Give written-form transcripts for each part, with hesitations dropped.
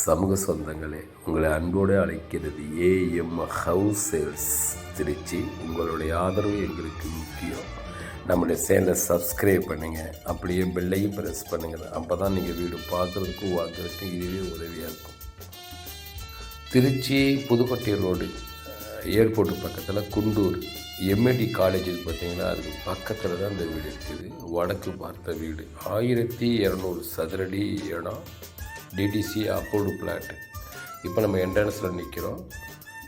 சமூக சொந்தங்களே, உங்களை அன்போடு அழைக்கிறது ஏஎம் ஹவுஸ் சேல்ஸ் திருச்சி. உங்களுடைய ஆதரவு எங்களுக்கு முக்கியம். நம்முடைய சேனலை சப்ஸ்கிரைப் பண்ணுங்கள், அப்படியே பெல்லையும் ப்ரெஸ் பண்ணுங்கள். அப்போ தான் நீங்கள் வீடு பார்க்குறதுக்கும் வாங்குறதுக்கும் இதுவே உதவியாக இருக்கும். திருச்சி புதுக்கோட்டை ரோடு ஏர்போர்ட்டு பக்கத்தில் குண்டூர் எம்ஏடி காலேஜ் பார்த்தீங்கன்னா அதுக்கு பக்கத்தில் தான் இந்த வீடு இருக்குது. வடக்கு பார்த்த வீடு, 1200 சதுரடி இடம், டிடிசி அப்போலோ பிளாட். இப்போ நம்ம என்ட்ரன்ஸில் நிற்கிறோம்.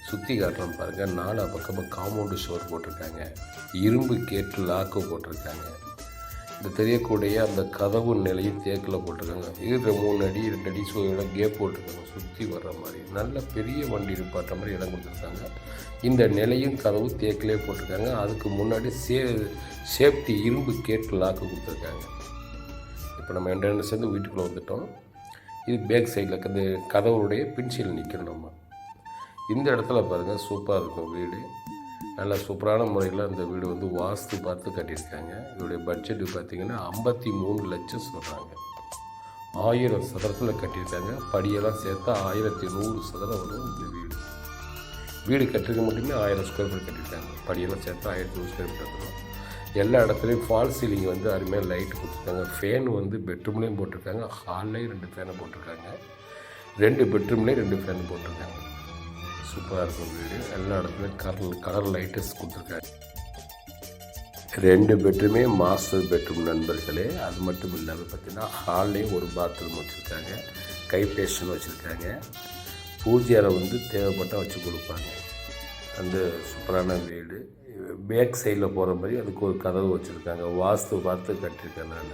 சுற்றி காட்டுறோம் பாருங்கள். 4 பக்கமாக காம்பவுண்டு ஷோர் போட்டிருக்காங்க, இரும்பு கேட்டு லாக்கு போட்டிருக்காங்க. இந்த தெரியக்கூடிய அந்த கதவு நிலையும் தேக்கில் போட்டிருக்காங்க. இது 3 அடி 2 அடி இடம் கேப் போட்டிருக்காங்க. சுற்றி வர்ற மாதிரி நல்ல பெரிய வண்டி இருப்பாற்ற மாதிரி இடம் கொடுத்துருக்காங்க. இந்த நிலையும் கதவு தேக்கிலே போட்டிருக்காங்க. அதுக்கு முன்னாடி சேஃப்டி இரும்பு கேட்டு லாக்கு கொடுத்துருக்காங்க. இப்போ நம்ம என்ட்ரன்ஸ்லேருந்து வீட்டுக்குள்ளே வந்துட்டோம். இது பேக் சைடில் இந்த கதவுடைய பின்சைடில் நிற்கிறோம் நம்ம. இந்த இடத்துல பாருங்கள், சூப்பராக இருக்கும் வீடு. நல்லா சூப்பரான முறையில் இந்த வீடு வந்து வாஸ்து பார்த்து கட்டியிருக்காங்க. இதோடைய பட்ஜெட்டு பார்த்திங்கன்னா 53 லட்சம் சொல்கிறாங்க. 1000 சதுரத்தில் கட்டியிருக்காங்க. படியெல்லாம் சேர்த்தா 1100 சதுரம் வரும் இந்த வீடு. வீடு கட்டிருக்க மட்டுமே 1000 ஸ்கொயர் ஃபீட் கட்டியிருக்காங்க. படியெல்லாம் சேர்த்தா 1100 ஸ்கொயர் ஃபீட் வந்துடும். எல்லா இடத்துலையும் ஃபால் சீலிங் வந்து அருமையாக லைட் கொடுத்துருக்காங்க. ஃபேன் வந்து பெட்ரூம்லேயும் போட்டிருக்காங்க, ஹால்லேயும் 2 ஃபேனை போட்டிருக்காங்க, 2 பெட்ரூம்லேயும் 2 ஃபேன் போட்டிருக்காங்க. சூப்பராக இருக்கும் வீடு. எல்லா இடத்துலையும் கலர் லைட்டஸ் கொடுத்துருக்காங்க. 2 பெட்ரூமே மாஸ்டர் பெட்ரூம் நண்பர்களே. அது மட்டும் இல்லாமல் பார்த்திங்கன்னா ஹால்லேயும் ஒரு பாத்ரூம் வச்சுருக்காங்க, கை பேஷன் வச்சுருக்காங்க. பூஜை அறை வந்து தேவைப்பட்டால் வச்சு கொடுப்பாங்க. அந்த சூப்பரான வீடு. பேக் சைடில் போகிற மாதிரி அதுக்கு ஒரு கதவு வச்சுருக்காங்க. வாஸ்து பார்த்து கட்டியிருக்கேன் நான்.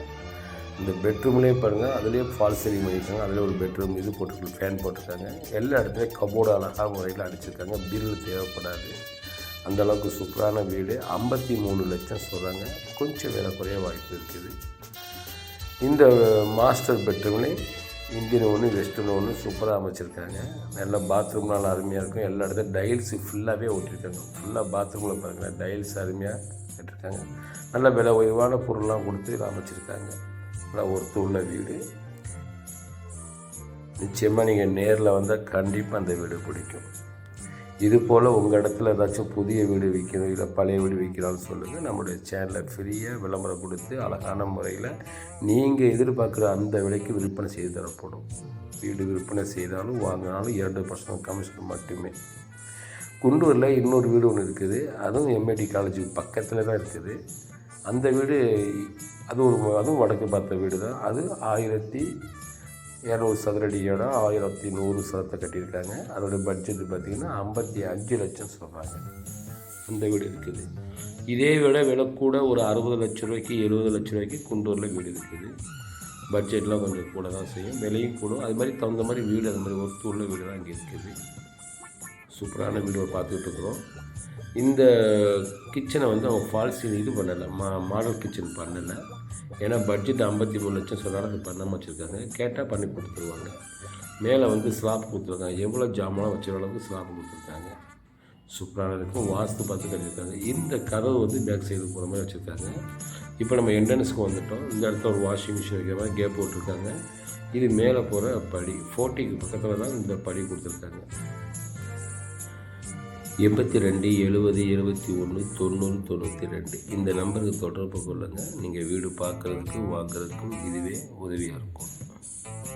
இந்த பெட்ரூம்லேயே பாருங்கள், அதுலேயே ஃபால் சீலிங் பண்ணியிருக்காங்க. அதில் ஒரு பெட்ரூம் இது போட்டிருக்கு, ஃபேன் போட்டிருக்காங்க. எல்லா இடத்துலையும் கபோர்டு அழகாக முறையில் அடிச்சிருக்காங்க. பில்லு தேவைப்படாது. அந்தளவுக்கு சூப்பரான வீடு. 53 லட்சம் சொல்கிறாங்க. கொஞ்சம் வேலை குறைய வாய்ப்பு இருக்குது. இந்த மாஸ்டர் பெட்ரூம்லேயும் இந்தியன் ஒன்று வெஸ்டர்ன் ஒன்று சூப்பராக அமைச்சிருக்காங்க. நல்ல பாத்ரூம் நல்லா அருமையாக இருக்கும். எல்லா இடத்துல டைல்ஸு ஃபுல்லாகவே ஓட்டிருக்காங்க. ஃபுல்லாக பாத்ரூமில் பாருங்கள், டைல்ஸ் அருமையாக கட்டிருக்காங்க. நல்ல விலை உயர்வான பொருள்லாம் கொடுத்து அமைச்சிருக்காங்க. நல்லா ஒருத்தருள்ள வீடு. நிச்சயமாக நீங்கள் நேரில் வந்தால் கண்டிப்பாக அந்த வீடு பிடிக்கும். இது போல் உங்கள் இடத்துல ஏதாச்சும் புதிய வீடு விற்கணும், இல்லை பழைய வீடு விற்கிறான்னு சொல்லுங்கள். நம்முடைய சேனலில் ஃப்ரீயாக விளம்பரம் கொடுத்து அழகான முறையில் நீங்கள் எதிர்பார்க்குற அந்த விலைக்கு விற்பனை செய்து தரப்படும். வீடு விற்பனை செய்தாலும் வாங்கினாலும் 2% கமிஷன் மட்டுமே. குண்டூரில் இன்னொரு வீடு ஒன்று இருக்குது. அதுவும் எம்ஏடி காலேஜுக்கு பக்கத்தில் தான் இருக்குது. அந்த வீடு அதுவும் வடக்கு பார்த்த வீடு தான். அது 1200 சதுரடி இடம், 1100 சதுரத்தை கட்டியிருக்காங்க. அதோடய பட்ஜெட்டு பார்த்திங்கன்னா 55 லட்சம் சொல்கிறாங்க. அந்த வீடு இருக்குது. இதே விலை கூட ஒரு 60 லட்ச ரூபாய்க்கு 70 லட்ச ரூபாய்க்கு குண்டூரில் வீடு இருக்குது. பட்ஜெட்லாம் கொஞ்சம் கூட தான் செய்யும், விலையும் கூடும். அது மாதிரி தகுந்த மாதிரி வீடு, அது மாதிரி ஒருத்தூரில் வீடு தான் இங்கே இருக்குது. சூப்பரான வீடு பார்த்துக்கிட்டு இருக்கிறோம். இந்த கிச்சனை வந்து அவங்க ஃபால் சீலிங் இது பண்ணலை, மாடல் கிச்சன் பண்ணலை. ஏன்னா பட்ஜெட் 53 லட்சம் சொன்னாலும் அது பண்ணாமல் வச்சுருக்காங்க. கேட்டால் பண்ணி கொடுத்துருவாங்க. மேலே வந்து ஸ்லாப் கொடுத்துருக்காங்க. எவ்வளோ ஜாமான் வச்சுற அளவுக்கு ஸ்லாப் கொடுத்துருக்காங்க. சூப்பரான இருக்கும். வாஸ்து பார்த்து கட்டியிருக்காங்க. இந்த கதவு வந்து பேக் சைடு போகிற மாதிரி வச்சுருக்காங்க. இப்போ நம்ம என்ட்ரன்ஸுக்கு வந்துவிட்டோம். இந்த இடத்துல ஒரு வாஷிங் மிஷின் வைக்கிற மாதிரி கேப் போட்டிருக்காங்க. இது மேலே போகிற படி, 40க்கு பக்கத்தில் தான் இந்த படி கொடுத்துருக்காங்க. 82 70 71 90 92 இந்த நம்பருக்கு தொடர்பு கொள்ளுங்கள். நீங்கள் வீடு பார்க்குறதுக்கும் வாங்குறதுக்கும் இதுவே உதவியாக இருக்கும்.